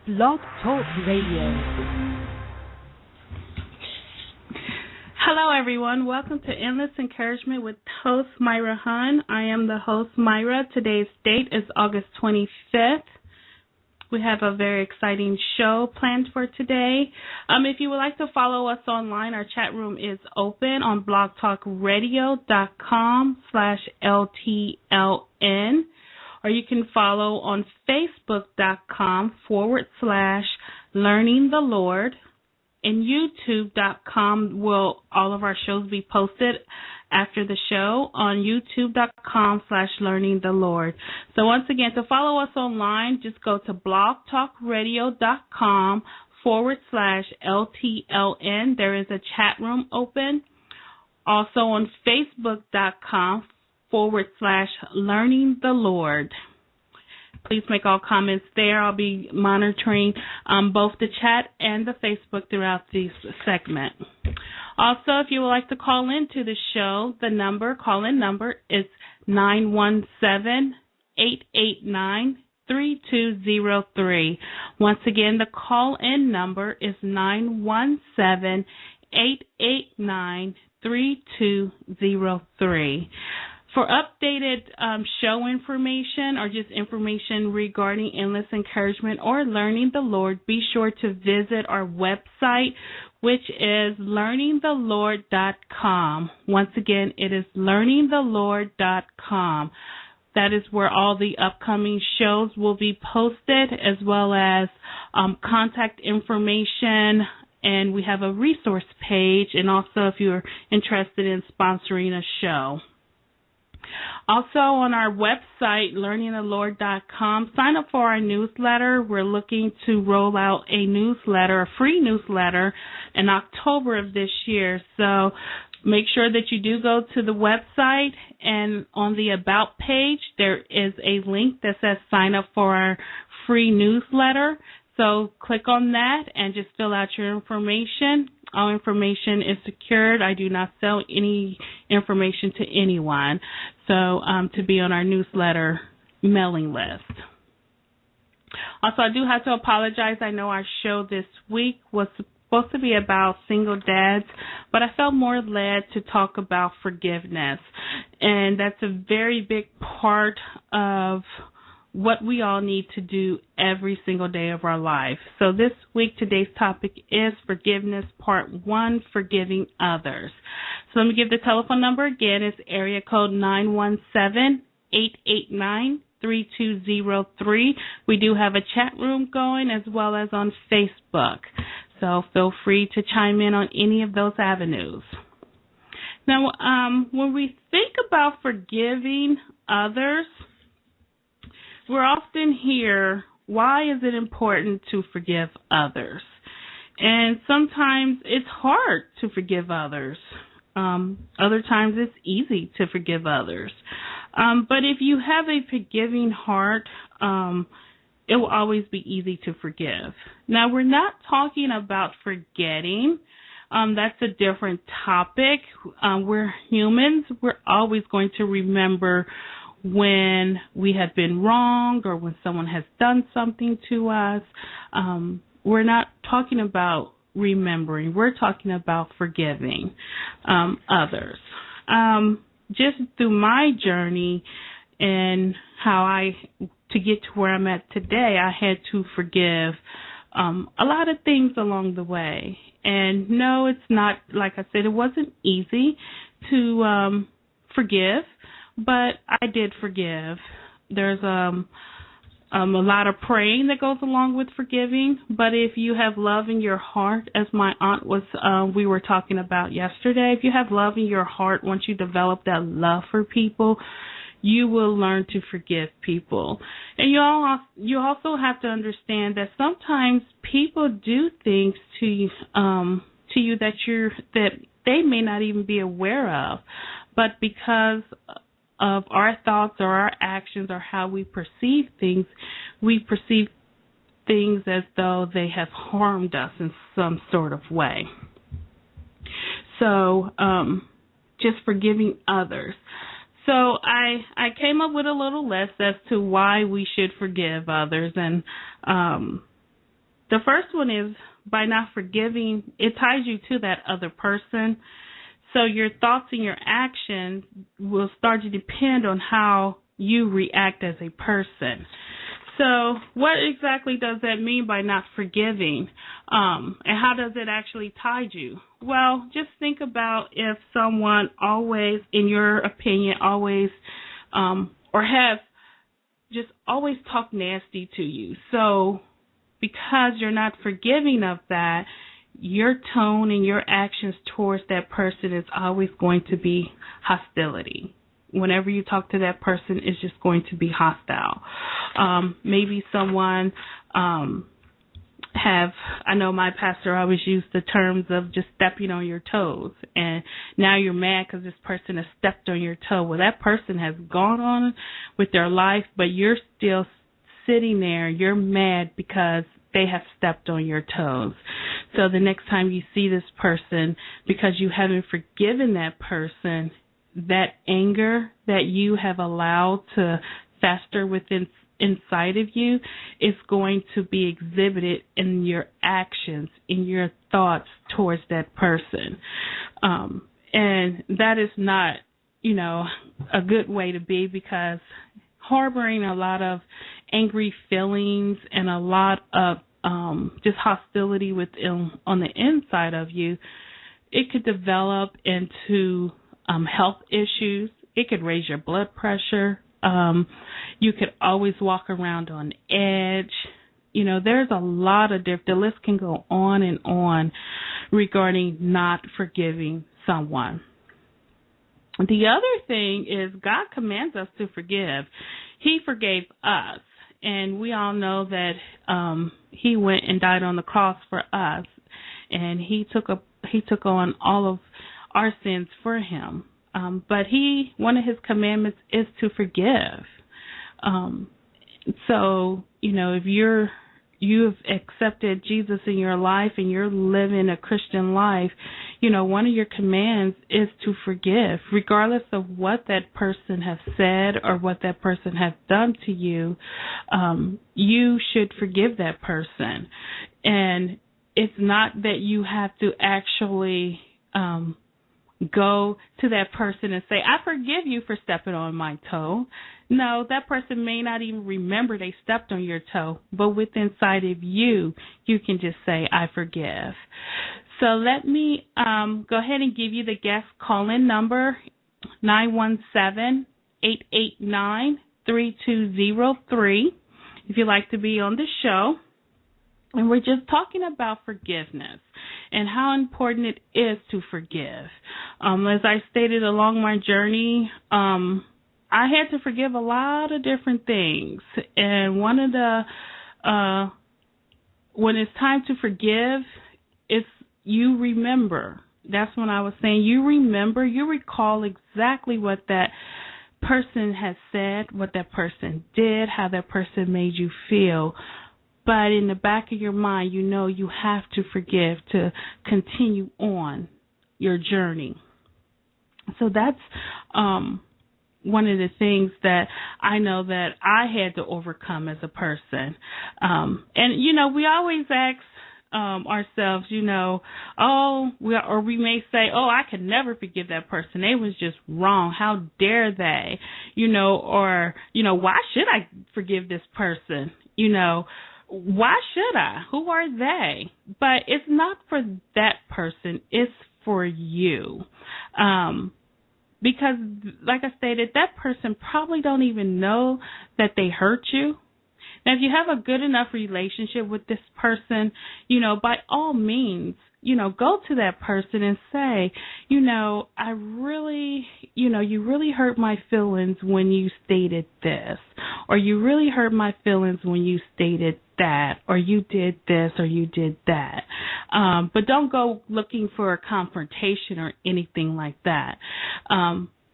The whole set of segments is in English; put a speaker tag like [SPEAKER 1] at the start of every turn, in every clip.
[SPEAKER 1] Blog Talk Radio.
[SPEAKER 2] Hello, everyone. Welcome to Endless Encouragement with host Myra Hun. I am the host, Myra. Today's date is August 25th. We have a very exciting show planned for today. If you would like to follow us online, our chat room is open on blogtalkradio.com/LTLN, or you can follow on Facebook.com/Learning the Lord. And YouTube.com will all of our shows be posted after the show on YouTube.com/Learning the Lord. So once again, to follow us online, just go to blogtalkradio.com/LTLN. There is a chat room open. Also on Facebook.com/Learning the Lord. Please make all comments there. I'll be monitoring both the chat and the Facebook throughout this segment. Also, if you would like to call into the show, the call-in number is 917-889-3203. Once again, the call-in number is 917-889-3203. For updated show information or just information regarding Endless Encouragement or Learning the Lord, be sure to visit our website, which is learningthelord.com. Once again, it is learningthelord.com. That is where all the upcoming shows will be posted, as well as contact information. And we have a resource page, and also if you're interested in sponsoring a show. Also on our website, learningthelord.com, sign up for our newsletter. We're looking to roll out a newsletter, a free newsletter, in October of this year. So make sure that you do go to the website, and on the About page, there is a link that says sign up for our free newsletter. So click on that and just fill out your information. All information is secured. I do not sell any information to anyone. So to be on our newsletter mailing list. Also, I do have to apologize. I know our show this week was supposed to be about single dads, but I felt more led to talk about forgiveness. And that's a very big part of what we all need to do every single day of our life. So this week, today's topic is forgiveness, part 1, forgiving others. So let me give the telephone number again. It's area code 917-889-3203. We do have a chat room going as well as on Facebook. So feel free to chime in on any of those avenues. Now, when we think about forgiving others, we're often hear, why is it important to forgive others? And sometimes it's hard to forgive others. Other times it's easy to forgive others. But if you have a forgiving heart, it will always be easy to forgive. Now, we're not talking about forgetting. That's a different topic. We're humans. We're always going to remember when we have been wronged or when someone has done something to us. We're not talking about remembering. We're talking about forgiving others. Just through my journey and to get to where I'm at today, I had to forgive a lot of things along the way. And no, it's not, like I said, it wasn't easy to forgive. But I did forgive. There's a lot of praying that goes along with forgiving. But if you have love in your heart, as my aunt we were talking about yesterday, if you have love in your heart, once you develop that love for people, you will learn to forgive people. And you also have to understand that sometimes people do things to you that they may not even be aware of, but because of our thoughts or our actions or how we perceive things as though they have harmed us in some sort of way. So just forgiving others. So I came up with a little list as to why we should forgive others, and The first one is by not forgiving, it ties you to that other person. So your thoughts and your actions will start to depend on how you react as a person. So what exactly does that mean by not forgiving? And how does it actually tie you? Well, just think about if someone always, in your opinion, always or have just always talk nasty to you. So because you're not forgiving of that, your tone and your actions towards that person is always going to be hostility. Whenever you talk to that person, it's just going to be hostile. Maybe someone I know my pastor always used the terms of just stepping on your toes, and now you're mad because this person has stepped on your toe. Well, that person has gone on with their life, but you're still sitting there. You're mad because they have stepped on your toes. So the next time you see this person, because you haven't forgiven that person, that anger that you have allowed to fester inside of you is going to be exhibited in your actions, in your thoughts towards that person. And that is not, a good way to be, because harboring a lot of angry feelings and a lot of just hostility on the inside of you, it could develop into health issues. It could raise your blood pressure. You could always walk around on edge. There's a lot of the list can go on and on regarding not forgiving someone. The other thing is God commands us to forgive. He forgave us, and we all know that He went and died on the cross for us, and He took on all of our sins for Him. But one of His commandments is to forgive. So, if you've accepted Jesus in your life and you're living a Christian life, one of your commands is to forgive, regardless of what that person has said or what that person has done to you. You should forgive that person. And it's not that you have to actually go to that person and say, I forgive you for stepping on my toe. No, that person may not even remember they stepped on your toe, but within inside of you, you can just say, I forgive. So let me go ahead and give you the guest call-in number, 917-889-3203, if you'd like to be on the show. And we're just talking about forgiveness and how important it is to forgive. As I stated along my journey, I had to forgive a lot of different things. And one of the, when it's time to forgive, it's you remember. That's when I was saying you remember, you recall exactly what that person has said, what that person did, how that person made you feel. But in the back of your mind, you have to forgive to continue on your journey. So that's one of the things that I know that I had to overcome as a person. And, we always ask ourselves, we may say, I could never forgive that person. They was just wrong. How dare they? Why should I forgive this person? Why should I? Who are they? But it's not for that person. It's for you. Because, like I stated, that person probably don't even know that they hurt you. Now, if you have a good enough relationship with this person, by all means, go to that person and say, I really, you really hurt my feelings when you stated this, or you really hurt my feelings when you stated that, or you did this, or you did that. But don't go looking for a confrontation or anything like that.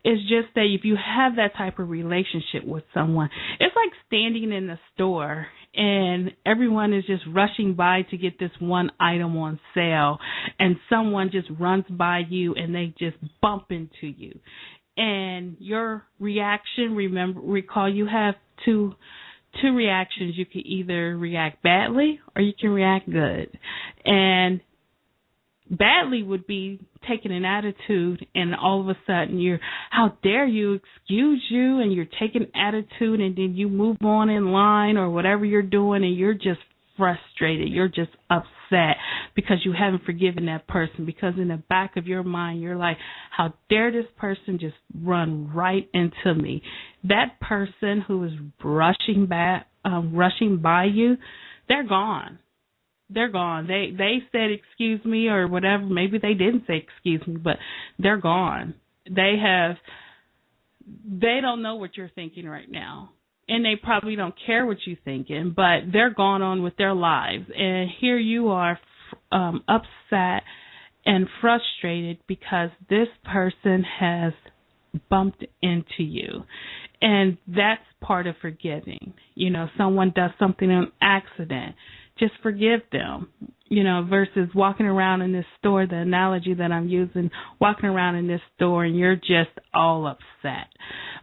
[SPEAKER 2] It's just that if you have that type of relationship with someone, it's like standing in the store and everyone is just rushing by to get this one item on sale, and someone just runs by you and they just bump into you. And your reaction, recall you have to two reactions. You can either react badly or you can react good. And badly would be taking an attitude and all of a sudden how dare you, excuse you, and you're taking attitude and then you move on in line or whatever you're doing and you're just frustrated. You're just upset because you haven't forgiven that person, because in the back of your mind you're like, how dare this person just run right into me. That person who is rushing by you, they're gone. They're gone. They said excuse me or whatever. Maybe they didn't say excuse me, but they're gone. They don't know what you're thinking right now. And they probably don't care what you're thinking, but they're gone on with their lives. And here you are upset and frustrated because this person has bumped into you. And that's part of forgiving. Someone does something on accident. Just forgive them, versus walking around in this store, the analogy that I'm using, walking around in this store and you're just all upset,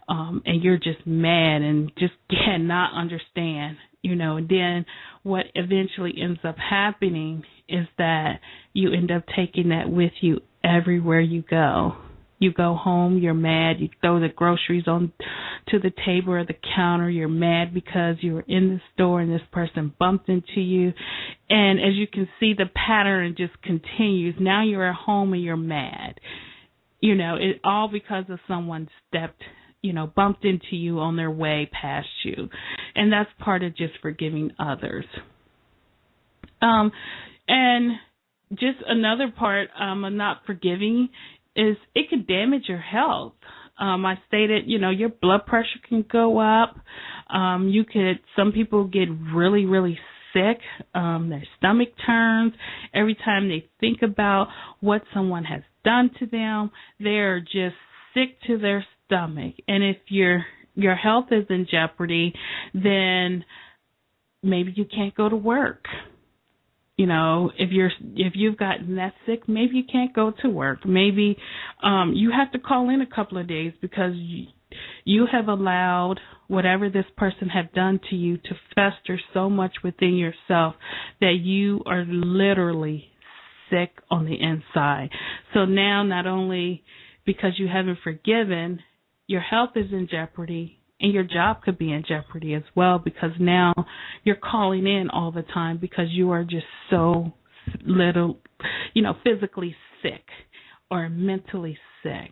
[SPEAKER 2] and you're just mad and just cannot understand, and then what eventually ends up happening is that you end up taking that with you everywhere you go. You go home, you're mad, you throw the groceries on to the table or the counter, you're mad because you were in the store and this person bumped into you. And as you can see, the pattern just continues. Now you're at home and you're mad. It all because of someone bumped into you on their way past you. And that's part of just forgiving others. And just another part of not forgiving is it could damage your health. I stated, your blood pressure can go up. Some people get really, really sick. Their stomach turns. Every time they think about what someone has done to them, they're just sick to their stomach. And if your health is in jeopardy, then maybe you can't go to work. If you've gotten that sick, maybe you can't go to work. Maybe you have to call in a couple of days because you have allowed whatever this person have done to you to fester so much within yourself that you are literally sick on the inside. So now, not only because you haven't forgiven, your health is in jeopardy, and your job could be in jeopardy as well, because now you're calling in all the time because you are just so little, physically sick or mentally sick.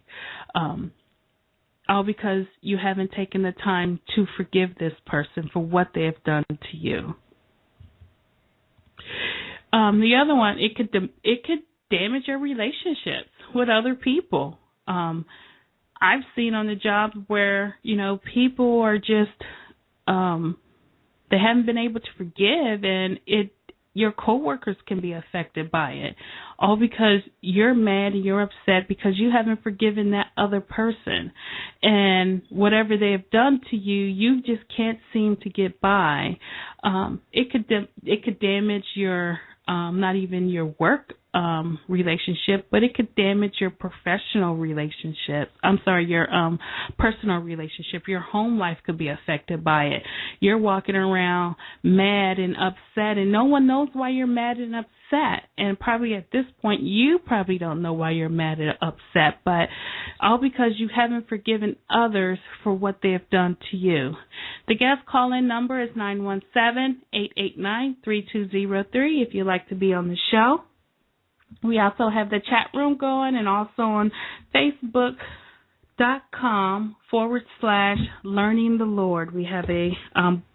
[SPEAKER 2] All because you haven't taken the time to forgive this person for what they have done to you. The other one, it could damage your relationships with other people. I've seen on the job where, people are just, they haven't been able to forgive, and your coworkers can be affected by it, all because you're mad and you're upset because you haven't forgiven that other person. And whatever they have done to you, you just can't seem to get by. It could damage your, not even your work relationship, but it could damage your professional relationship. Your personal relationship. Your home life could be affected by it. You're walking around mad and upset, and no one knows why you're mad and upset. And probably at this point, you probably don't know why you're mad and upset, but all because you haven't forgiven others for what they have done to you. The guest call-in number is 917-889-3203 if you'd like to be on the show. We also have the chat room going, and also on Facebook.com/Learning the Lord. We have a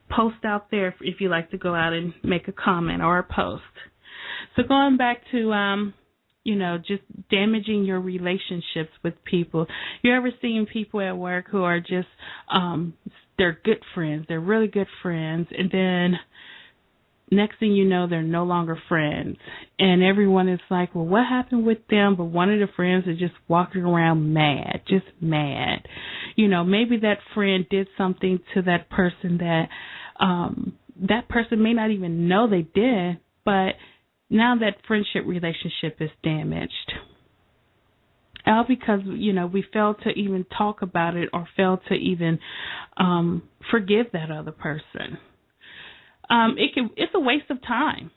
[SPEAKER 2] post out there if you'd like to go out and make a comment or a post. So going back to, just damaging your relationships with people. You ever seen people at work who are just, they're good friends. They're really good friends. And then next thing you know, they're no longer friends. And everyone is like, well, what happened with them? But one of the friends is just walking around mad, just mad. Maybe that friend did something to that person that that person may not even know they did, but now that friendship relationship is damaged. All because, we failed to even talk about it or failed to even forgive that other person. it's a waste of time.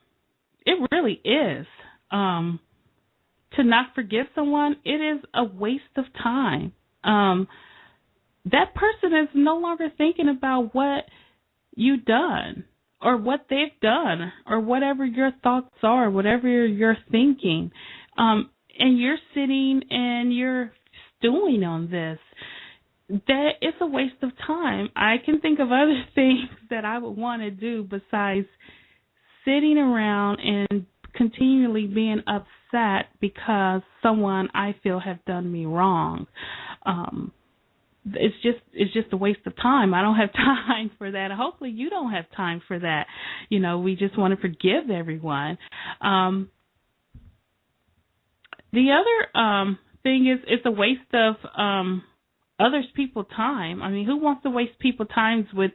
[SPEAKER 2] It really is. To not forgive someone, it is a waste of time. That person is no longer thinking about what you've done or what they've done or whatever your thoughts are, whatever you're thinking. And you're sitting and you're stewing on this. That it's a waste of time. I can think of other things that I would want to do besides sitting around and continually being upset because someone I feel have done me wrong. It's just a waste of time. I don't have time for that. Hopefully you don't have time for that. We just want to forgive everyone. The other thing is it's a waste of others people's time. I mean, who wants to waste people's time with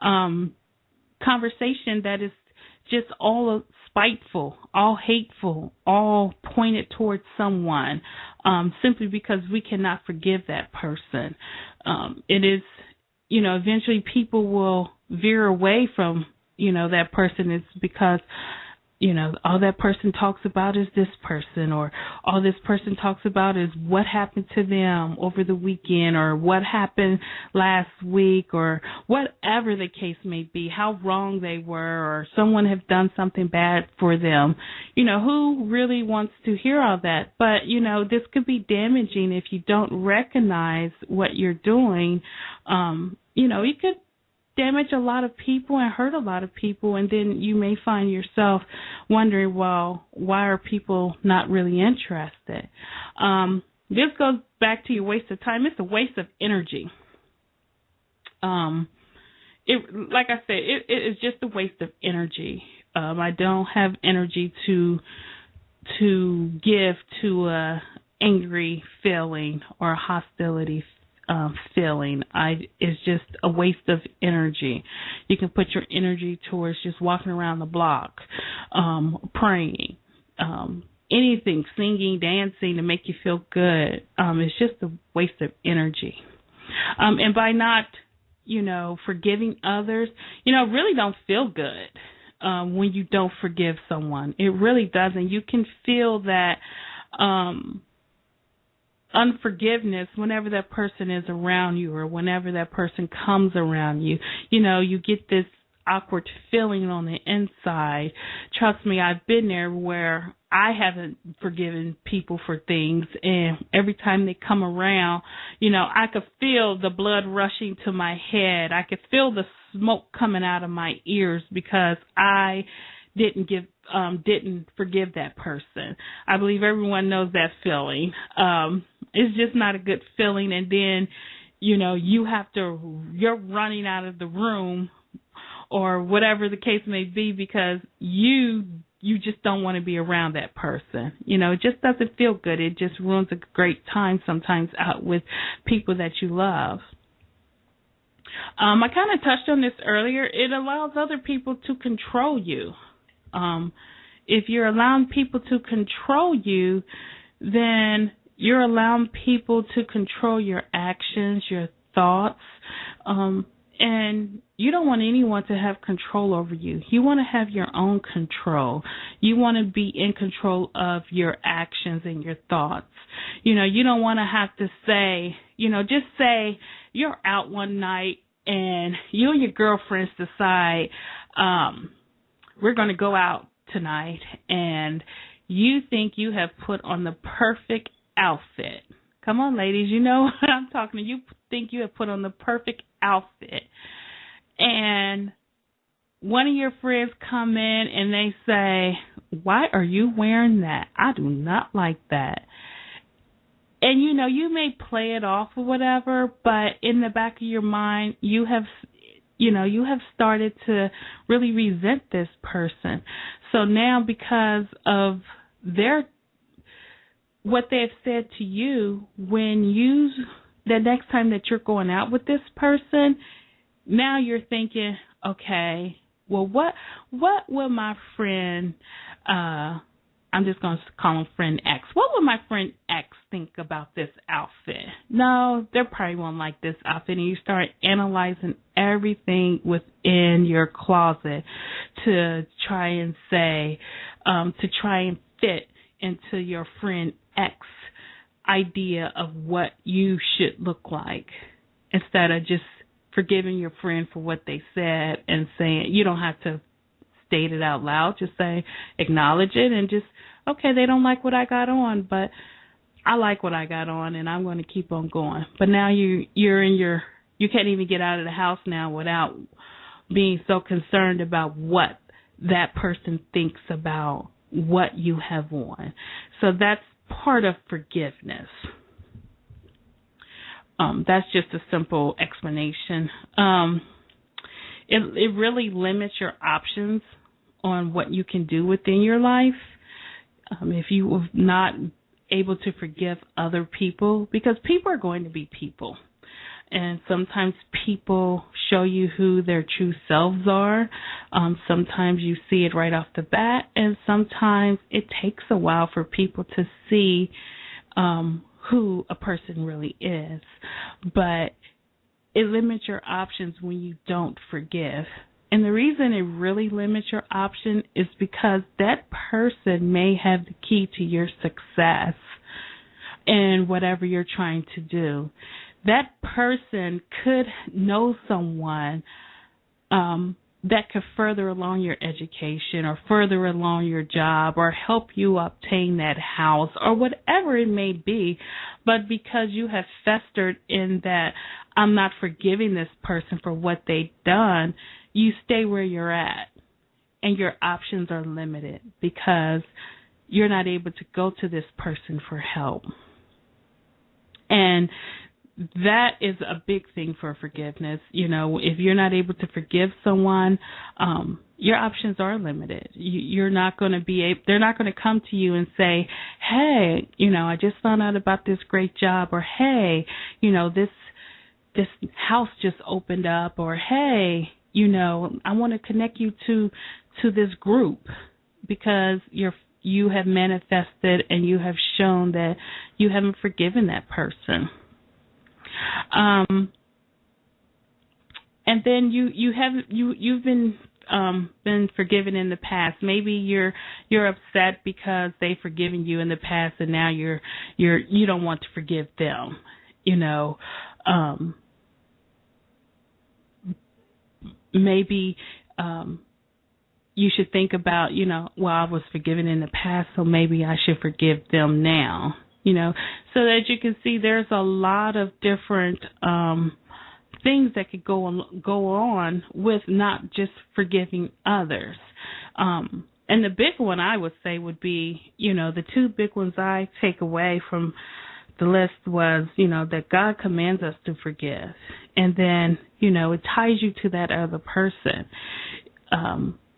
[SPEAKER 2] conversation that is just all spiteful, all hateful, all pointed towards someone, simply because we cannot forgive that person. It is, eventually people will veer away from, that person. It's because, all that person talks about is this person, or all this person talks about is what happened to them over the weekend, or what happened last week, or whatever the case may be, how wrong they were, or someone have done something bad for them. Who really wants to hear all that? But, this could be damaging if you don't recognize what you're doing. You could damage a lot of people and hurt a lot of people, and then you may find yourself wondering, well, why are people not really interested? This goes back to your waste of time. It's a waste of energy. Like I said, it is just a waste of energy. I don't have energy to give to a angry feeling or a hostility feeling. It's just a waste of energy. You can put your energy towards just walking around the block, praying, anything, singing, dancing to make you feel good. It's just a waste of energy. And by not, forgiving others, really don't feel good when you don't forgive someone. It really doesn't. You can feel that unforgiveness whenever that person is around you or whenever that person comes around you. You get this awkward feeling on the inside. Trust me, I've been there where I haven't forgiven people for things, and every time they come around, I could feel the blood rushing to my head. I could feel the smoke coming out of my ears because I didn't forgive that person. I believe everyone knows that feeling. It's just not a good feeling, and then you're running out of the room or whatever the case may be because you just don't want to be around that person. It just doesn't feel good. It just ruins a great time sometimes out with people that you love. I kind of touched on this earlier. It allows other people to control you. If you're allowing people to control you, then you're allowing people to control your actions, your thoughts, and you don't want anyone to have control over you. You want to have your own control. You want to be in control of your actions and your thoughts. You don't want to have to say, just say you're out one night and you and your girlfriends decide, we're going to go out tonight, and you think you have put on the perfect outfit. Come on, ladies, you know what I'm talking to. You think you have put on the perfect outfit, and one of your friends come in and they say, why are you wearing that? I do not like that. And, you may play it off or whatever, but in the back of your mind, you have started to really resent this person. So now because of what they have said to you, the next time that you're going out with this person, now you're thinking, okay, well, what will my friend I'm just going to call him friend X. What would my friend X think about this outfit? No, they probably won't like this outfit. And you start analyzing everything within your closet to try and fit into your friend X idea of what you should look like, instead of just forgiving your friend for what they said and saying, you don't have to state it out loud, just say, acknowledge it, and just, okay, they don't like what I got on, but I like what I got on, and I'm going to keep on going. But now you can't even get out of the house now without being so concerned about what that person thinks about what you have on. So that's part of forgiveness. That's just a simple explanation. It really limits your options on what you can do within your life. If you are not able to forgive other people, because people are going to be people. And sometimes people show you who their true selves are. Sometimes you see it right off the bat, and sometimes it takes a while for people to see who a person really is. But it limits your options when you don't forgive. And the reason it really limits your option is because that person may have the key to your success in whatever you're trying to do. That person could know someone that could further along your education or further along your job or help you obtain that house or whatever it may be. But because you have festered in that, I'm not forgiving this person for what they've done, you stay where you're at, and your options are limited because you're not able to go to this person for help. And that is a big thing for forgiveness. You know, if you're not able to forgive someone, your options are limited. You're not going to they're not going to come to you and say, hey, I just found out about this great job, or hey, this house just opened up, or hey, I want to connect you to this group, because you have manifested and you have shown that you haven't forgiven that person. And then you've been forgiven in the past. Maybe you're upset because they've forgiven you in the past, and now you don't want to forgive them. Maybe you should think about, well, I was forgiven in the past, so maybe I should forgive them now. So that you can see there's a lot of different things that could go on with not just forgiving others. And the big one I would say would be, the two big ones I take away from the list was, that God commands us to forgive. And then, it ties you to that other person.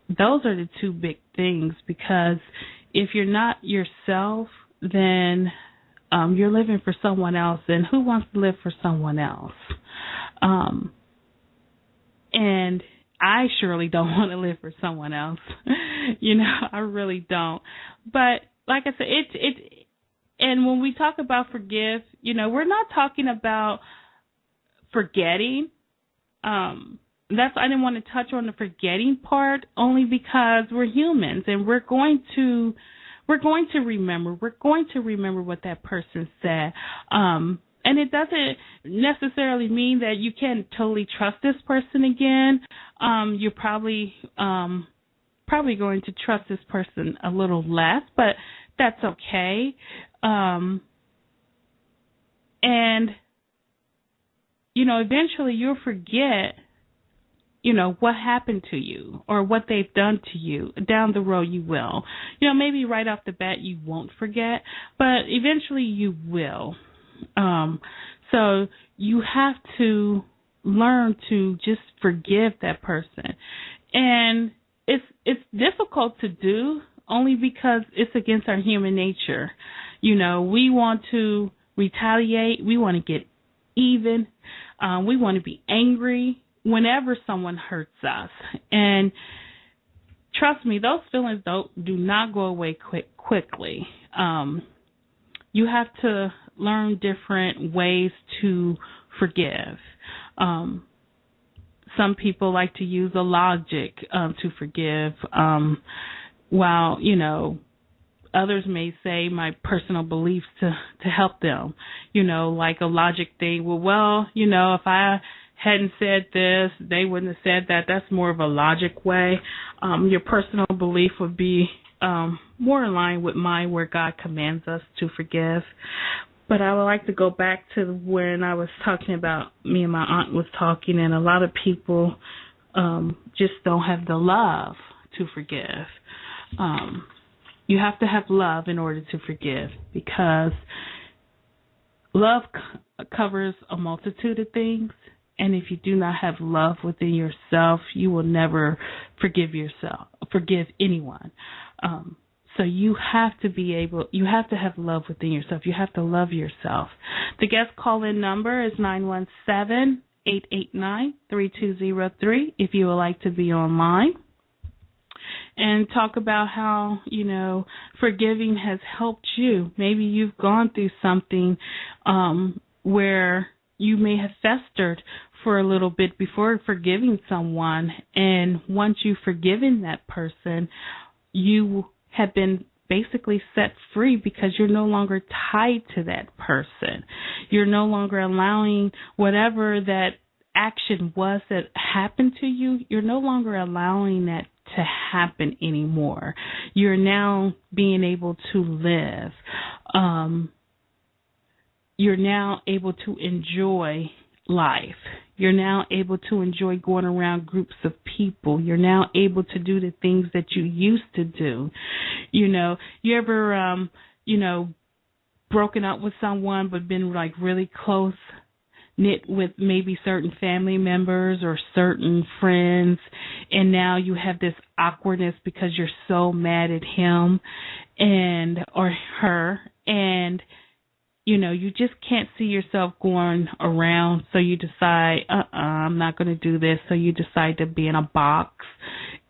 [SPEAKER 2] Those are the two big things, because if you're not yourself, then you're living for someone else, and who wants to live for someone else? And I surely don't want to live for someone else. I really don't. But like I said, and when we talk about forgive, we're not talking about forgetting. I didn't want to touch on the forgetting part, only because we're humans, and we're going to remember. We're going to remember what that person said. And it doesn't necessarily mean that you can't totally trust this person again. You're probably going to trust this person a little less, but that's okay. And eventually you'll forget what happened to you or what they've done to you. Down the road you will. Maybe right off the bat you won't forget, but eventually you will. So you have to learn to just forgive that person. And it's difficult to do, only because it's against our human nature. We want to retaliate. We want to get even. We want to be angry whenever someone hurts us. And trust me, those feelings do not go away quickly. You have to learn different ways to forgive. Some people like to use a logic to forgive, while, others may say my personal beliefs to help them, like a logic thing. Well, if I hadn't said this, they wouldn't have said that. That's more of a logic way. Your personal belief would be more in line with mine, where God commands us to forgive. But I would like to go back to when I was talking about, me and my aunt was talking, and a lot of people just don't have the love to forgive. You have to have love in order to forgive, because love covers a multitude of things. And if you do not have love within yourself, you will never forgive anyone. So you have to have love within yourself. You have to love yourself. The guest call-in number is 917-889-3203 if you would like to be online and talk about how, forgiving has helped you. Maybe you've gone through something where you may have festered for a little bit before forgiving someone, and once you've forgiven that person, you have been basically set free, because you're no longer tied to that person. You're no longer allowing whatever that action was that happened to you, you're no longer allowing that to happen anymore. You're now being able to live. You're now able to enjoy life. You're now able to enjoy going around groups of people. You're now able to do the things that you used to do. You ever, broken up with someone but been like really close knit with maybe certain family members or certain friends, and now you have this awkwardness because you're so mad at him or her, and you just can't see yourself going around, so you decide, I'm not going to do this, so you decide to be in a box,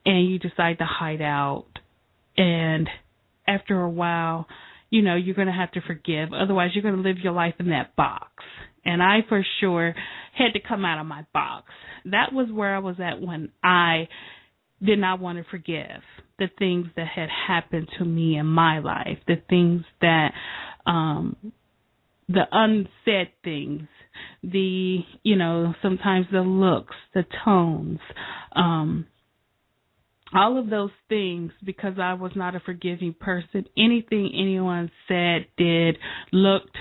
[SPEAKER 2] and you decide to hide out, and after a while, you're going to have to forgive, otherwise you're going to live your life in that box. And I for sure had to come out of my box. That was where I was at when I did not want to forgive the things that had happened to me in my life, the things that, the unsaid things, the, sometimes the looks, the tones, all of those things, because I was not a forgiving person. Anything anyone said, did, looked,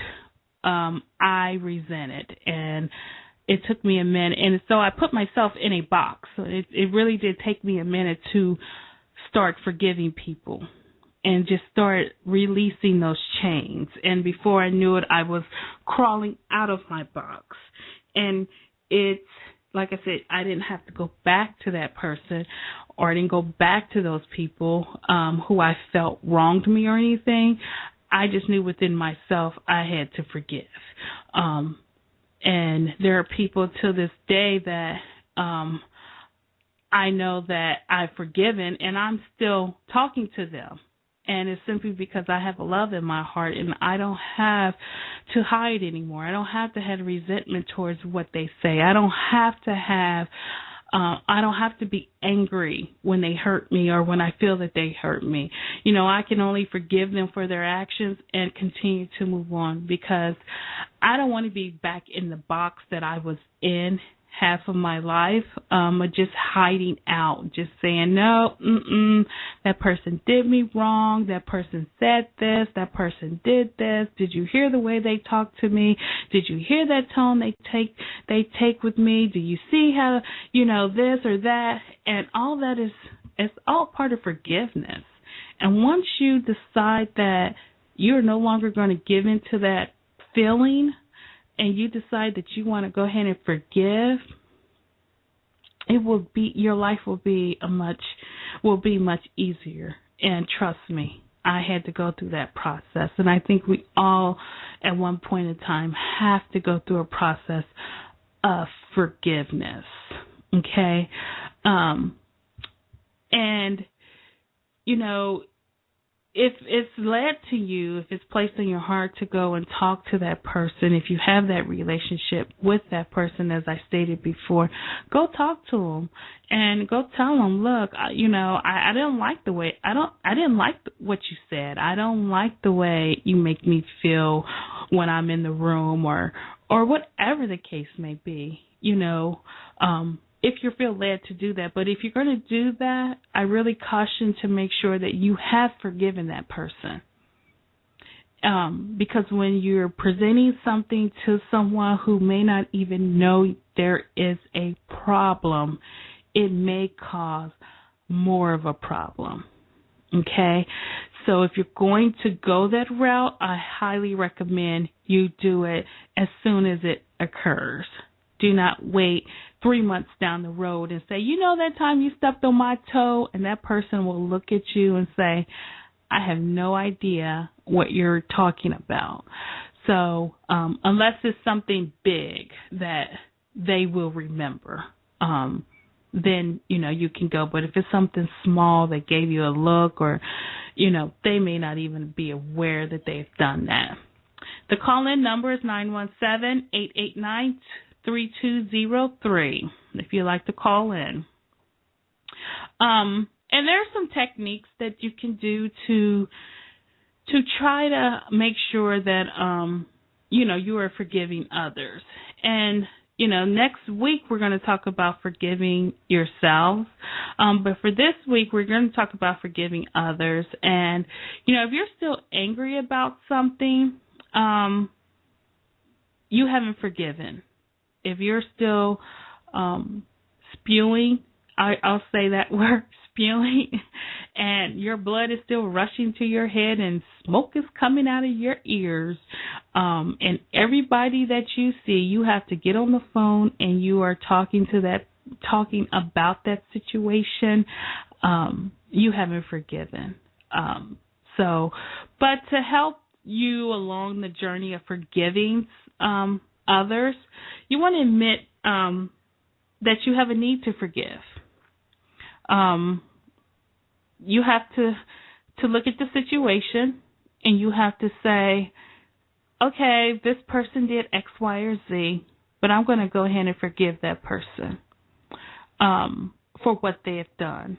[SPEAKER 2] I resented, and it took me a minute, and so I put myself in a box. So it really did take me a minute to start forgiving people and just start releasing those chains. And before I knew it, I was crawling out of my box. And it's, like I said, I didn't have to go back to that person, or I didn't go back to those people who I felt wronged me or anything. I just knew within myself I had to forgive. And there are people to this day that I know that I've forgiven, and I'm still talking to them. And it's simply because I have love in my heart, and I don't have to hide anymore. I don't have to have resentment towards what they say. I don't have to be angry when they hurt me or when I feel that they hurt me. I can only forgive them for their actions and continue to move on, because I don't want to be back in the box that I was in half of my life, just hiding out, just saying, no, that person did me wrong, that person said this, that person did this, did you hear the way they talk to me, did you hear that tone they take with me, do you see how, this or that, and all that it's all part of forgiveness. And once you decide that you're no longer going to give into that feeling, and you decide that you want to go ahead and forgive, your life will be much easier. And trust me, I had to go through that process, and I think we all at one point in time have to go through a process of forgiveness. Okay, and you know, if it's led to you, if it's placed in your heart to go and talk to that person, if you have that relationship with that person, as I stated before, go talk to them and go tell them, look, I didn't like I didn't like what you said. I don't like the way you make me feel when I'm in the room, or whatever the case may be, if you feel led to do that. But if you're going to do that, I really caution to make sure that you have forgiven that person. Because when you're presenting something to someone who may not even know there is a problem, it may cause more of a problem. Okay? So if you're going to go that route, I highly recommend you do it as soon as it occurs. Do not wait 3 months down the road and say, that time you stepped on my toe, and that person will look at you and say, I have no idea what you're talking about. So unless it's something big that they will remember, then, you can go. But if it's something small that gave you a look, or, they may not even be aware that they've done that. The call-in number is 917-889-3203 if you'd like to call in. And there are some techniques that you can do to try to make sure that you are forgiving others. And next week we're going to talk about forgiving yourselves. But for this week we're going to talk about forgiving others. And if you're still angry about something, you haven't forgiven. If you're still spewing, I'll say that word, spewing, and your blood is still rushing to your head and smoke is coming out of your ears, and everybody that you see, you have to get on the phone and you are talking about that situation, you haven't forgiven. But to help you along the journey of forgiving others, you want to admit that you have a need to forgive. You have to look at the situation, and you have to say, okay, this person did X, Y, or Z, but I'm going to go ahead and forgive that person for what they have done,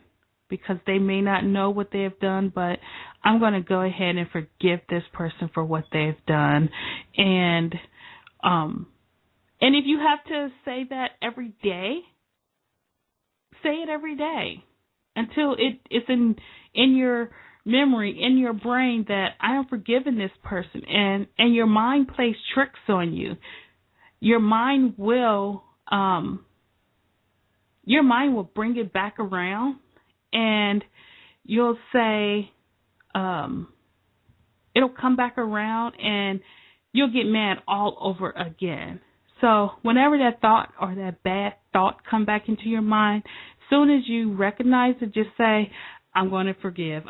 [SPEAKER 2] because they may not know what they have done, but I'm going to go ahead and forgive this person for what they have done. And if you have to say that every day, say it every day until it's in your memory, in your brain, that I am forgiving this person. And your mind plays tricks on you. Your mind will bring it back around, and you'll say, it'll come back around, and you'll get mad all over again. So whenever that thought or that bad thought come back into your mind, as soon as you recognize it, just say, I'm going to forgive.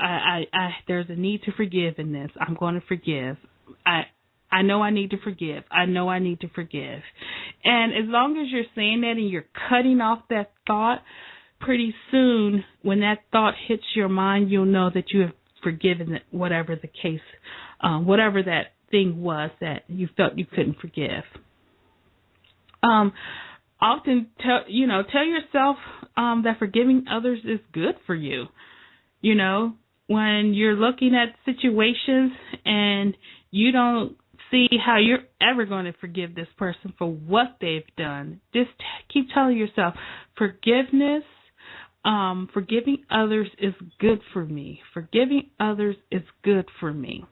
[SPEAKER 2] There's a need to forgive in this. I'm going to forgive. I know I need to forgive. I know I need to forgive. And as long as you're saying that and you're cutting off that thought, pretty soon when that thought hits your mind, you'll know that you have forgiven it, whatever the case, whatever that thing was that you felt you couldn't forgive. Often tell yourself that forgiving others is good for you. When you're looking at situations and you don't see how you're ever going to forgive this person for what they've done, just keep telling yourself, forgiving others is good for me. Forgiving others is good for me.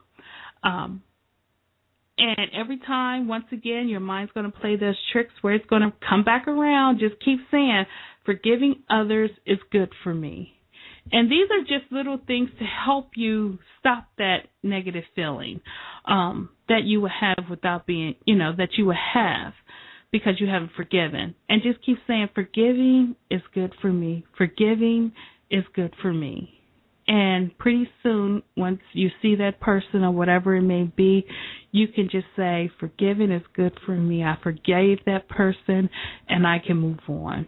[SPEAKER 2] And every time, once again, your mind's going to play those tricks where it's going to come back around. Just keep saying, forgiving others is good for me. And these are just little things to help you stop that negative feeling that you would have without being, that you would have because you haven't forgiven. And just keep saying, forgiving is good for me. Forgiving is good for me. And pretty soon, once you see that person or whatever it may be, you can just say, forgiving is good for me. I forgave that person, and I can move on.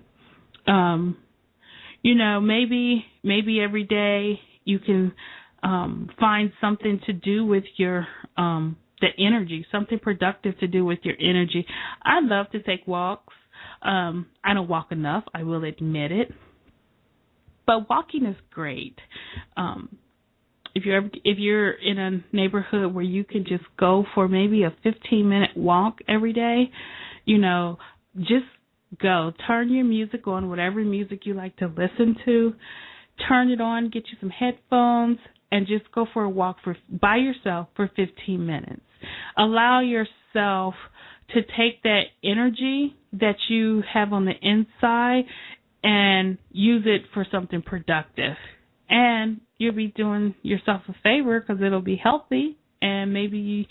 [SPEAKER 2] Maybe every day you can find something to do with your the energy, something productive to do with your energy. I love to take walks. I don't walk enough, I will admit it, but walking is great. If you're in a neighborhood where you can just go for maybe a 15-minute walk every day, just go. Turn your music on, whatever music you like to listen to. Turn it on, get you some headphones, and just go for a walk by yourself for 15 minutes. Allow yourself to take that energy that you have on the inside and use it for something productive. And you'll be doing yourself a favor because it'll be healthy. And maybe,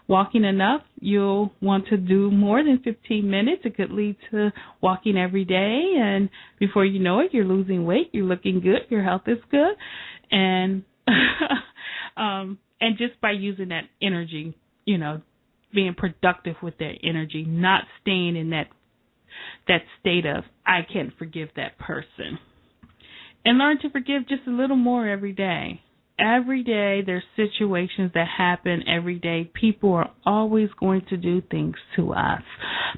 [SPEAKER 2] walking enough, you'll want to do more than 15 minutes. It could lead to walking every day. And before you know it, you're losing weight. You're looking good. Your health is good. And and just by using that energy, being productive with that energy, not staying in that state of, I can't forgive that person. And learn to forgive just a little more every day. Every day there's situations that happen every day. People are always going to do things to us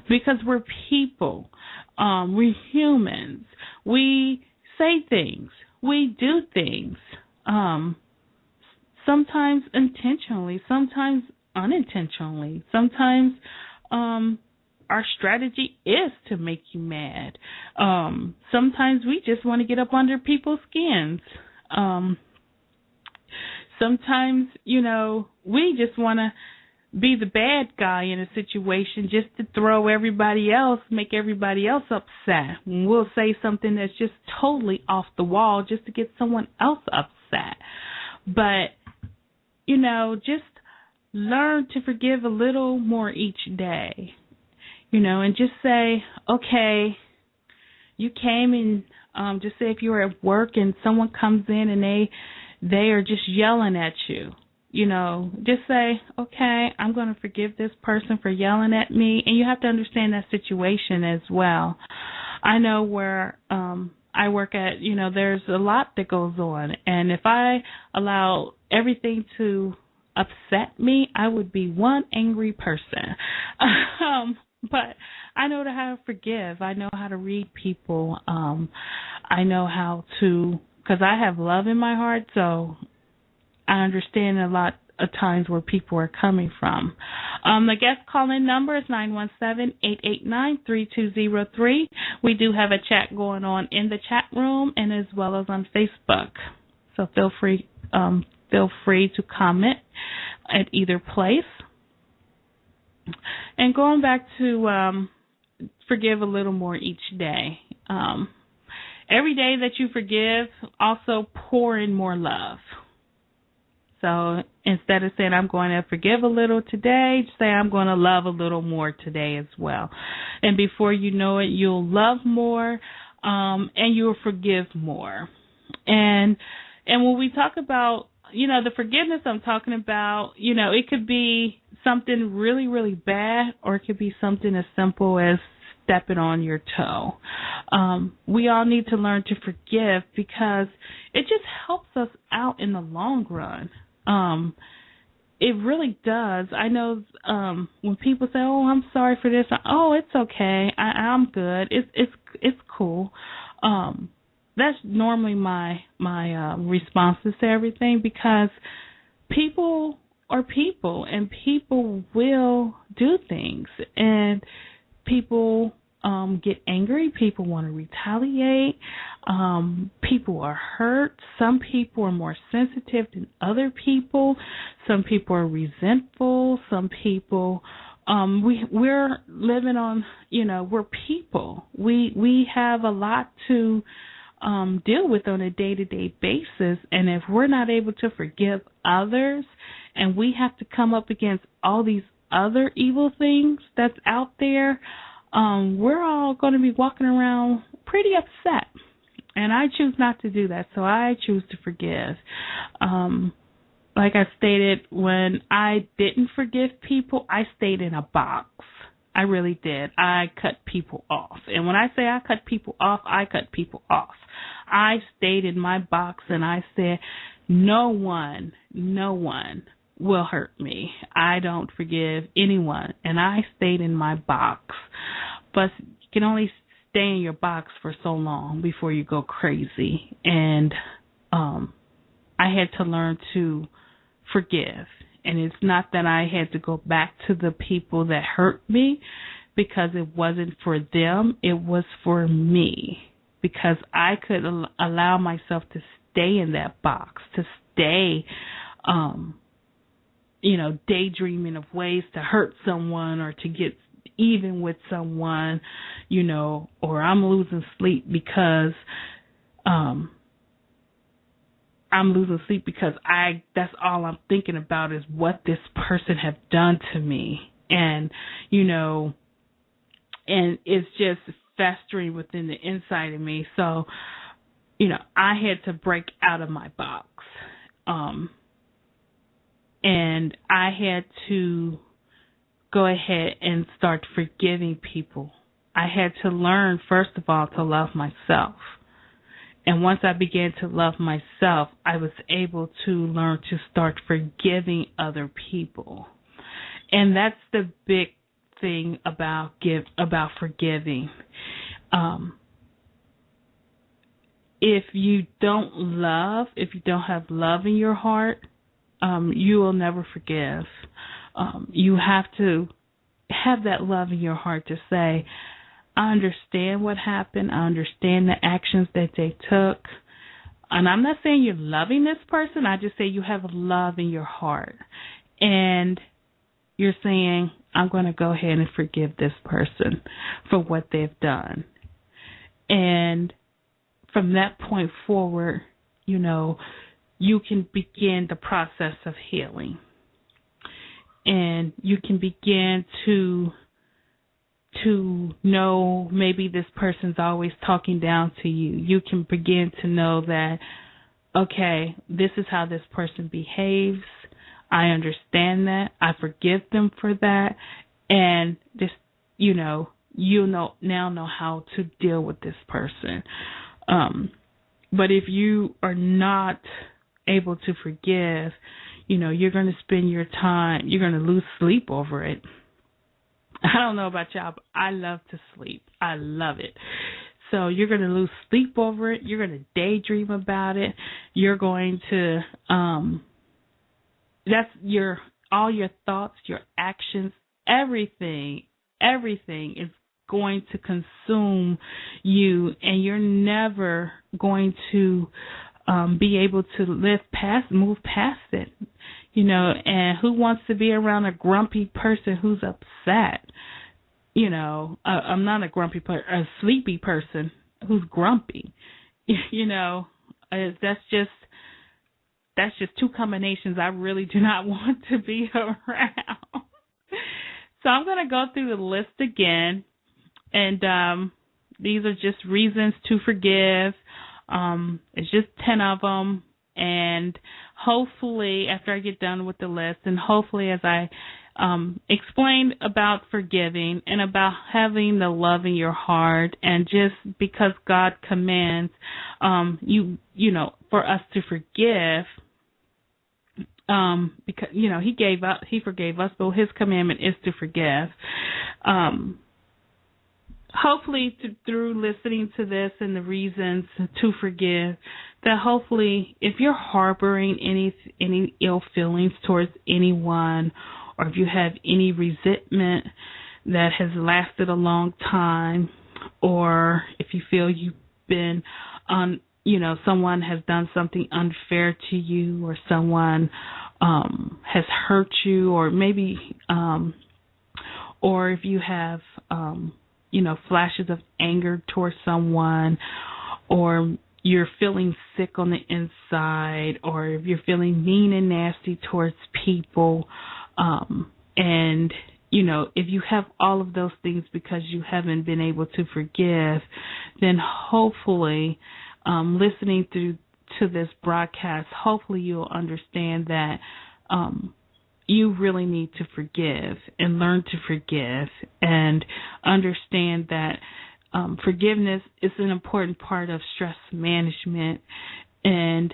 [SPEAKER 2] because we're people. We're humans. We say things. We do things. Sometimes intentionally, sometimes unintentionally. Sometimes our strategy is to make you mad. Sometimes we just want to get up under people's skins. Sometimes, we just want to be the bad guy in a situation just to make everybody else upset. We'll say something that's just totally off the wall just to get someone else upset. But, just learn to forgive a little more each day, and just say, okay, you came and just say if you're at work and someone comes in and they are just yelling at you, just say, okay, I'm going to forgive this person for yelling at me. And you have to understand that situation as well. I know where I work at, there's a lot that goes on. And if I allow everything to upset me, I would be one angry person. But I know how to forgive. I know how to read people. I know how to, because I have love in my heart, so I understand a lot of times where people are coming from. The guest call-in number is 917-889-3203. We do have a chat going on in the chat room and as well as on Facebook. So feel free to comment at either place. And going back to forgive a little more each day. Every day that you forgive, also pour in more love. So instead of saying I'm going to forgive a little today, just say I'm going to love a little more today as well. And before you know it, you'll love more and you'll forgive more. And when we talk about, the forgiveness I'm talking about, it could be something really, really bad, or it could be something as simple as stepping on your toe. We all need to learn to forgive because it just helps us out in the long run. It really does. I know when people say, "Oh, I'm sorry for this," "Oh, it's okay. I'm good. It's cool." That's normally my responses to everything, because people are people, and people will do things, and people get angry. People want to retaliate. People are hurt. Some people are more sensitive than other people. Some people are resentful. Some people, we're living on, we're people. We have a lot to deal with on a day-to-day basis, and if we're not able to forgive others, and we have to come up against all these other evil things that's out there, we're all going to be walking around pretty upset. And I choose not to do that, so I choose to forgive. Like I stated, when I didn't forgive people, I stayed in a box. I really did. I cut people off. And when I say I cut people off, I cut people off. I stayed in my box and I said, no one will hurt me. I don't forgive anyone. And I stayed in my box. But you can only stay in your box for so long before you go crazy. And I had to learn to forgive. And it's not that I had to go back to the people that hurt me, because it wasn't for them. It was for me, because I could allow myself to stay in that box, to stay, daydreaming of ways to hurt someone or to get even with someone, or I'm losing sleep because that's all I'm thinking about is what this person have done to me. And, and it's just festering within the inside of me. So, I had to break out of my box. And I had to go ahead and start forgiving people. I had to learn, first of all, to love myself. And once I began to love myself, I was able to learn to start forgiving other people. And that's the big thing about forgiving. If you don't have love in your heart, you will never forgive. You have to have that love in your heart to say, I understand what happened. I understand the actions that they took. And I'm not saying you're loving this person. I just say you have love in your heart. And you're saying, I'm going to go ahead and forgive this person for what they've done. And from that point forward, you can begin the process of healing. And you can begin to know maybe this person's always talking down to you. You can begin to know that, okay, this is how this person behaves. I understand that. I forgive them for that. And just, now know how to deal with this person. But if you are not able to forgive, you're going to spend your time, you're going to lose sleep over it. I don't know about y'all, but I love to sleep. I love it. So you're going to lose sleep over it. You're going to daydream about it. You're going to, all your thoughts, your actions, everything is going to consume you, and you're never going to be able to move past it. And who wants to be around a grumpy person who's upset? I'm not a grumpy person, a sleepy person who's grumpy. That's just two combinations I really do not want to be around. So I'm going to go through the list again, and these are just reasons to forgive. It's just 10 of them. And hopefully, after I get done with the list, and hopefully as I explained about forgiving and about having the love in your heart, and just because God commands for us to forgive, because He forgave us, but His commandment is to forgive. Hopefully, through listening to this and the reasons to forgive, that hopefully, if you're harboring any ill feelings towards anyone, or if you have any resentment that has lasted a long time, or if you feel you've been someone has done something unfair to you, or someone has hurt you, or maybe, or if you have, flashes of anger towards someone, or you're feeling sick on the inside, or if you're feeling mean and nasty towards people, and, if you have all of those things because you haven't been able to forgive, then hopefully, listening to this broadcast, hopefully you'll understand that you really need to forgive and learn to forgive and understand that forgiveness is an important part of stress management. And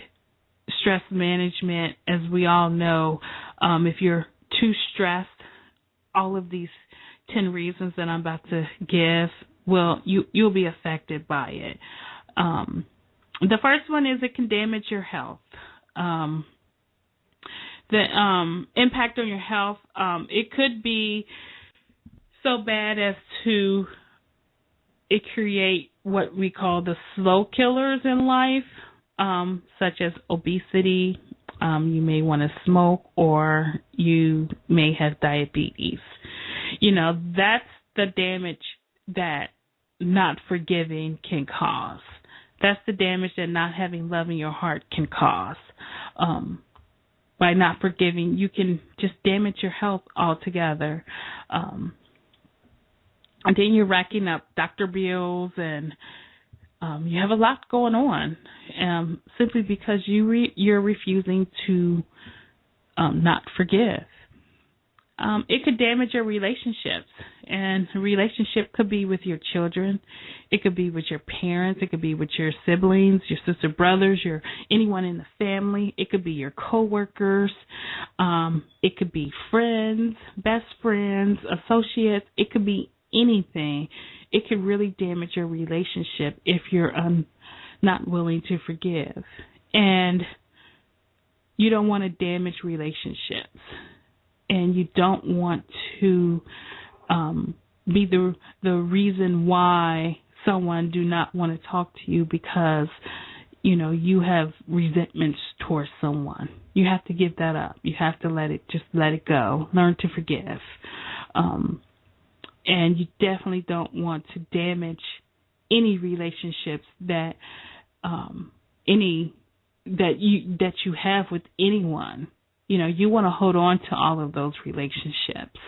[SPEAKER 2] stress management, as we all know, if you're too stressed, all of these 10 reasons that I'm about to give, well, you'll be affected by it. The first one is it can damage your health. The impact on your health, it could be so bad as to it create what we call the slow killers in life, such as obesity. You may want to smoke, or you may have diabetes. That's the damage that not forgiving can cause. That's the damage that not having love in your heart can cause. By not forgiving, you can just damage your health altogether. And then you're racking up doctor bills, and you have a lot going on, simply because you're refusing to not forgive. It could damage your relationships, and a relationship could be with your children. It could be with your parents. It could be with your siblings, your sister, brothers, anyone in the family. It could be your coworkers. It could be friends, best friends, associates. It could be anything. It could really damage your relationship if you're not willing to forgive. And you don't want to damage relationships. And you don't want to be the reason why someone do not want to talk to you because, you have resentments towards someone. You have to give that up. You have to let it go. Learn to forgive. And you definitely don't want to damage any relationships that you have with anyone. You want to hold on to all of those relationships,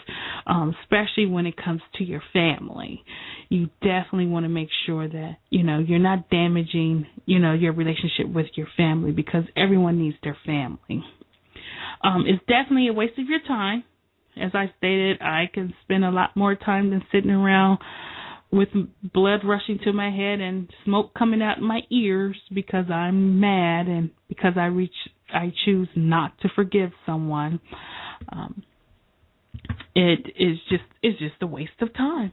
[SPEAKER 2] especially when it comes to your family. You definitely want to make sure that, you're not damaging, your relationship with your family, because everyone needs their family. It's definitely a waste of your time. As I stated, I can spend a lot more time than sitting around with blood rushing to my head and smoke coming out my ears because I'm mad and because I choose not to forgive someone. It's just a waste of time.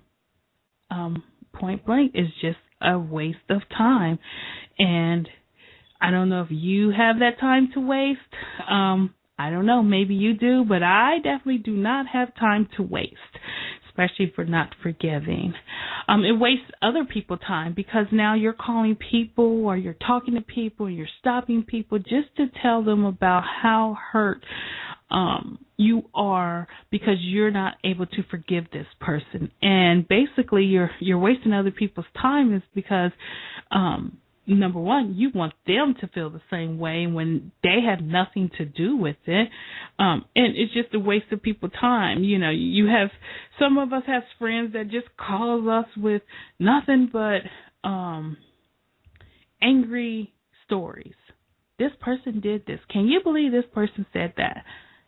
[SPEAKER 2] Point blank, it's just a waste of time. And I don't know if you have that time to waste. I don't know, maybe you do, but I definitely do not have time to waste, especially for not forgiving. It wastes other people's time because now you're calling people or you're talking to people or you're stopping people just to tell them about how hurt you are because you're not able to forgive this person. And basically you're wasting other people's time is because number one, you want them to feel the same way when they have nothing to do with it. And it's just a waste of people's time. Some of us have friends that just call us with nothing but angry stories. This person did this. Can you believe this person said that?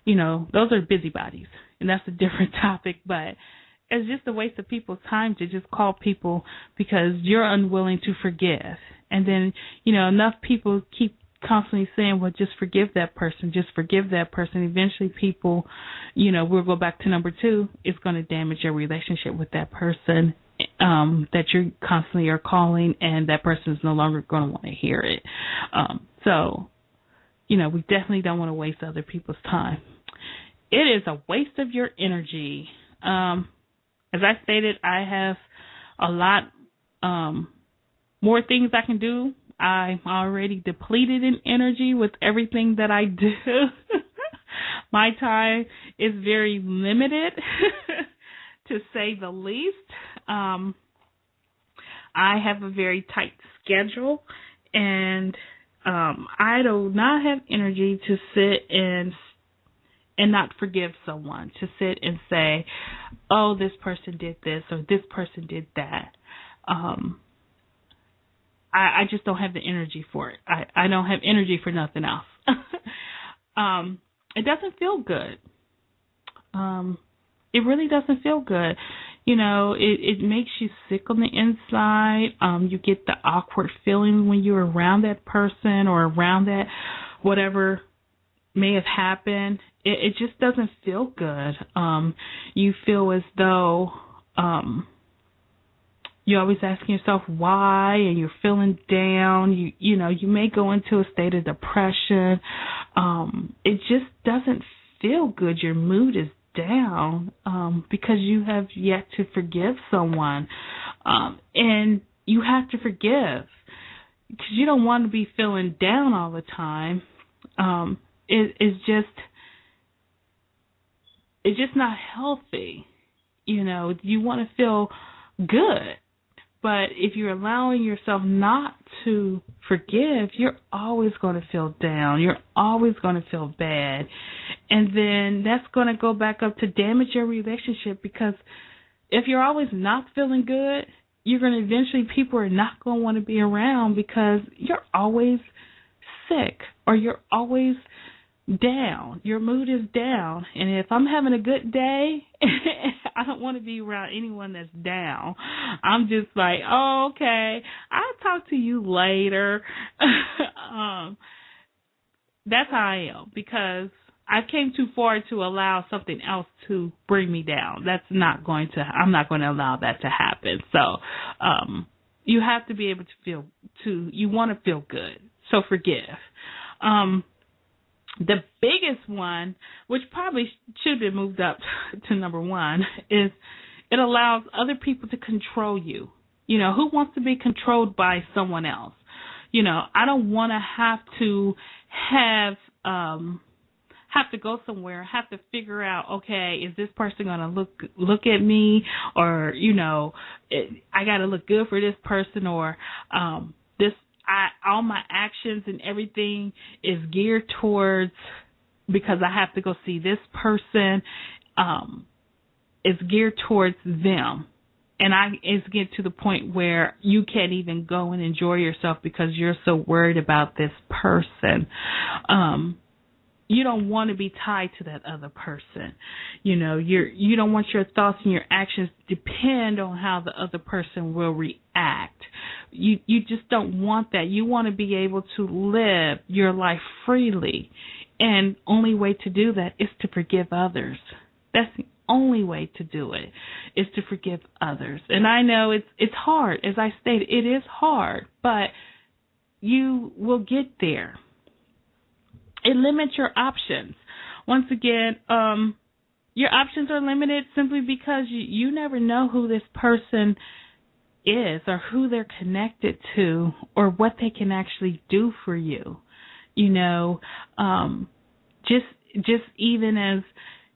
[SPEAKER 2] Those are busybodies, and that's a different topic, but it's just a waste of people's time to just call people because you're unwilling to forgive. And then, enough people keep constantly saying, well, just forgive that person, just forgive that person. Eventually people, we'll go back to number 2, it's going to damage your relationship with that person that you constantly are calling, and that person is no longer going to want to hear it. So, we definitely don't want to waste other people's time. It is a waste of your energy. As I stated, I have a lot more things I can do. I'm already depleted in energy with everything that I do. My time is very limited, to say the least. I have a very tight schedule, and I do not have energy to sit and not forgive someone, to sit and say, oh, this person did this or this person did that. I just don't have the energy for it. I don't have energy for nothing else. It doesn't feel good. it really doesn't feel good. You know, it makes you sick on the inside. You get the awkward feeling when you're around that person or around that whatever may have happened. It just doesn't feel good. You feel as though you're always asking yourself why, and you're feeling down. You know, you may go into a state of depression. It just doesn't feel good. Your mood is down because you have yet to forgive someone. And you have to forgive because you don't want to be feeling down all the time. It's just not healthy. You know, you want to feel good. But if you're allowing yourself not to forgive, you're always going to feel down. You're always going to feel bad. And then that's going to go back up to damage your relationship, because if you're always not feeling good, you're going to eventually, people are not going to want to be around because you're always sick or you're always down. Your mood is down. And if I'm having a good day, I don't want to be around anyone that's down. I'm just like, oh, okay, I'll talk to you later. That's how I am, because I came too far to allow something else to bring me down. I'm not going to allow that to happen. So you have to be able to you want to feel good. So forgive. The biggest one, which probably should have moved up to number one, is it allows other people to control you. You know, who wants to be controlled by someone else? You know, I don't want to have to go somewhere, have to figure out, okay, is this person going to look at me, or, you know, I got to look good for this person, or all my actions and everything is geared towards, because I have to go see this person, it's geared towards them. And it's getting to the point where you can't even go and enjoy yourself because you're so worried about this person. You don't want to be tied to that other person. You know, you don't want your thoughts and your actions to depend on how the other person will react. You just don't want that. You want to be able to live your life freely. And only way to do that is to forgive others. That's the only way to do it, is to forgive others. And I know it's hard. As I stated, it is hard, but you will get there. It limits your options. Once again, your options are limited simply because you never know who this person is, or who they're connected to, or what they can actually do for you. You know, just even as,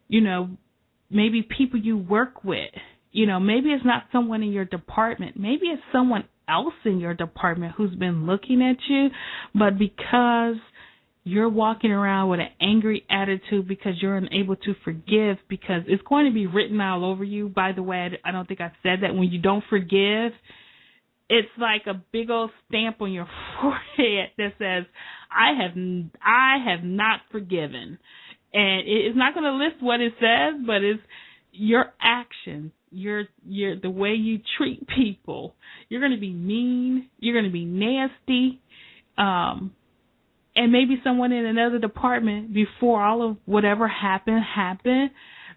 [SPEAKER 2] you know, maybe people you work with. You know, maybe it's not someone in your department. Maybe it's someone else in your department who's been looking at you, but because you're walking around with an angry attitude because you're unable to forgive, because it's going to be written all over you. By the way, I don't think I've said that. When you don't forgive, it's like a big old stamp on your forehead that says, I have not forgiven. And it's not going to list what it says, but it's your actions, the way you treat people. You're going to be mean. You're going to be nasty. And maybe someone in another department, before all of whatever happened,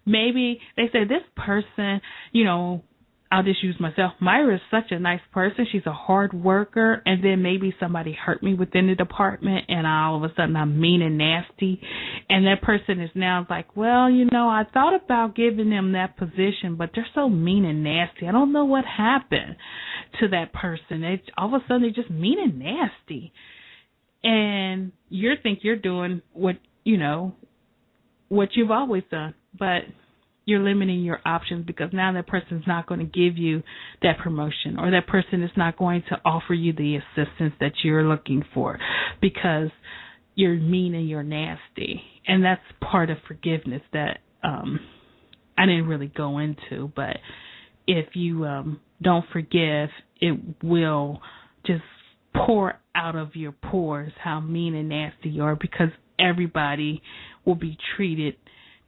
[SPEAKER 2] maybe they say, this person, you know, I'll just use myself. Myra is such a nice person. She's a hard worker. And then maybe somebody hurt me within the department, and all of a sudden I'm mean and nasty. And that person is now like, well, you know, I thought about giving them that position, but they're so mean and nasty. I don't know what happened to that person. All of a sudden they're just mean and nasty. And you think you're doing what you've always done, but you're limiting your options, because now that person's not going to give you that promotion, or that person is not going to offer you the assistance that you're looking for, because you're mean and you're nasty. And that's part of forgiveness that I didn't really go into, but if you don't forgive, it will just pour out of your pores how mean and nasty you are, because everybody will be treated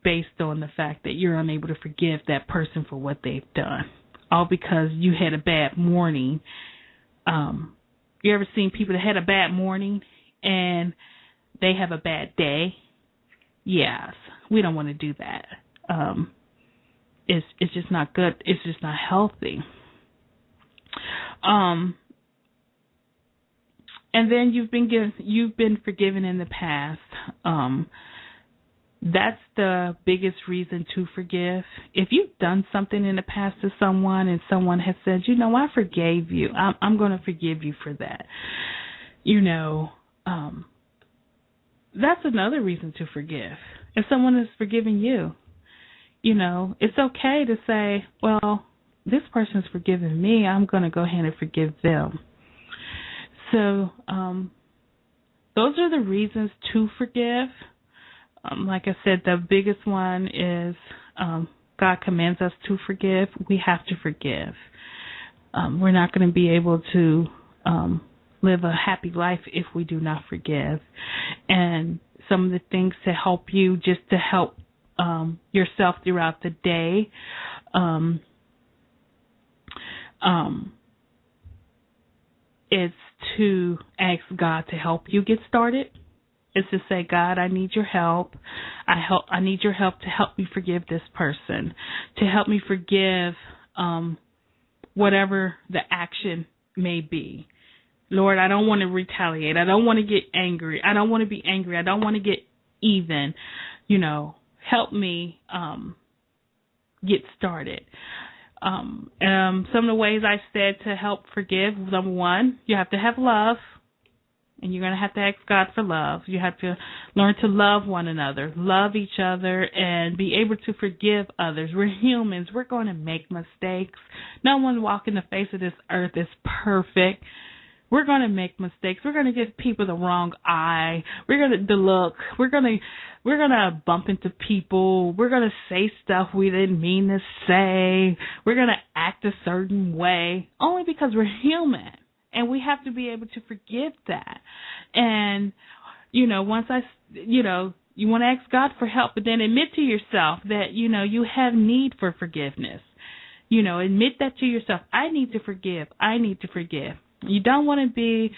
[SPEAKER 2] based on the fact that you're unable to forgive that person for what they've done, all because you had a bad morning. You ever seen people that had a bad morning and they have a bad day? Yes, we don't want to do that. It's just not good. It's just not healthy. And then you've been forgiven in the past. That's the biggest reason to forgive. If you've done something in the past to someone and someone has said, I forgave you, I'm going to forgive you for that. That's another reason to forgive. If someone has forgiven you, it's okay to say, well, this person's forgiven me, I'm going to go ahead and forgive them. So those are the reasons to forgive. Like I said, the biggest one is God commands us to forgive. We have to forgive. We're not going to be able to live a happy life if we do not forgive. And some of the things to help you, just to help yourself throughout the day, is to ask God to help you get started. It's to say, God, I need your help. I need your help to help me forgive this person, to help me forgive whatever the action may be. Lord, I don't want to retaliate. I don't want to get angry. I don't want to be angry. I don't want to get even. Help me get started. Some of the ways I said to help forgive, number one, you have to have love. And you're going to have to ask God for love. You have to learn to love one another, love each other, and be able to forgive others. We're humans. We're going to make mistakes. No one walking the face of this earth is perfect. We're going to make mistakes. We're going to give people the wrong eye. We're going to look. We're going to bump into people. We're going to say stuff we didn't mean to say. We're going to act a certain way only because we're human. And we have to be able to forgive that. And, once you want to ask God for help, but then admit to yourself that, you have need for forgiveness. Admit that to yourself. I need to forgive. I need to forgive. You don't want to be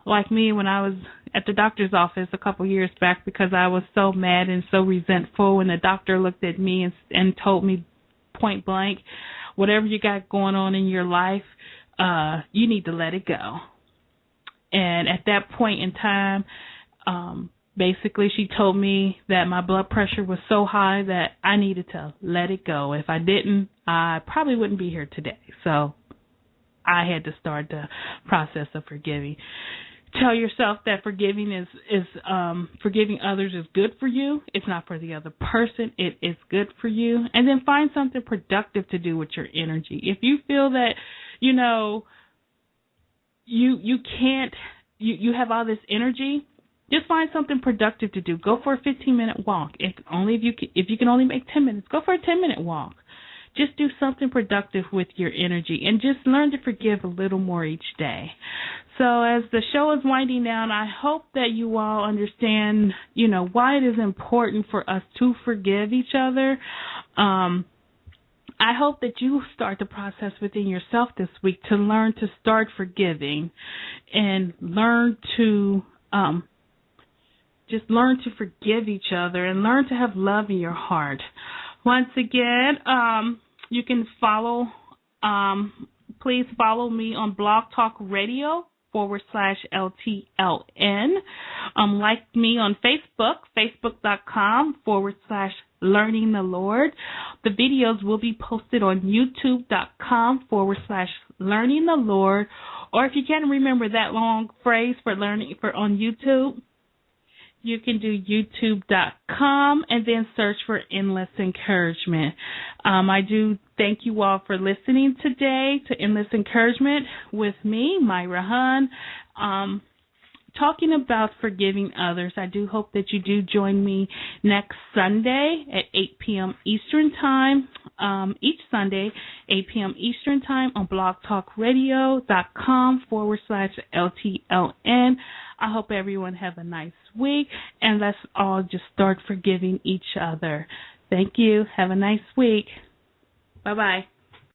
[SPEAKER 2] like me when I was at the doctor's office a couple years back because I was so mad and so resentful, and the doctor looked at me and told me point blank, whatever you got going on in your life, you need to let it go. And at that point in time, basically she told me that my blood pressure was so high that I needed to let it go. If I didn't, I probably wouldn't be here today. So I had to start the process of forgiving. Tell yourself that forgiving is forgiving others is good for you. It's not for the other person. It is good for you. And then find something productive to do with your energy. If you feel that you can't, you have all this energy, just find something productive to do. Go for a 15-minute walk. If you can only make 10 minutes, go for a 10-minute walk. Just do something productive with your energy and just learn to forgive a little more each day. So as the show is winding down, I hope that you all understand, why it is important for us to forgive each other. I hope that you start the process within yourself this week to learn to start forgiving and learn to just learn to forgive each other and learn to have love in your heart. Once again, you can please follow me on Blog Talk Radio /LTLN. Like me on Facebook, facebook.com/Learning the Lord. The videos will be posted on youtube.com/Learning the Lord. Or if you can't remember that long phrase for on YouTube, you can do youtube.com and then search for Endless Encouragement. I do thank you all for listening today to Endless Encouragement with me, Myra Hun, talking about forgiving others. I do hope that you do join me next Sunday at 8 p.m. Eastern Time, each Sunday, 8 p.m. Eastern Time on blogtalkradio.com /LTLN. I hope everyone have a nice week, and let's all just start forgiving each other. Thank you. Have a nice week. Bye-bye.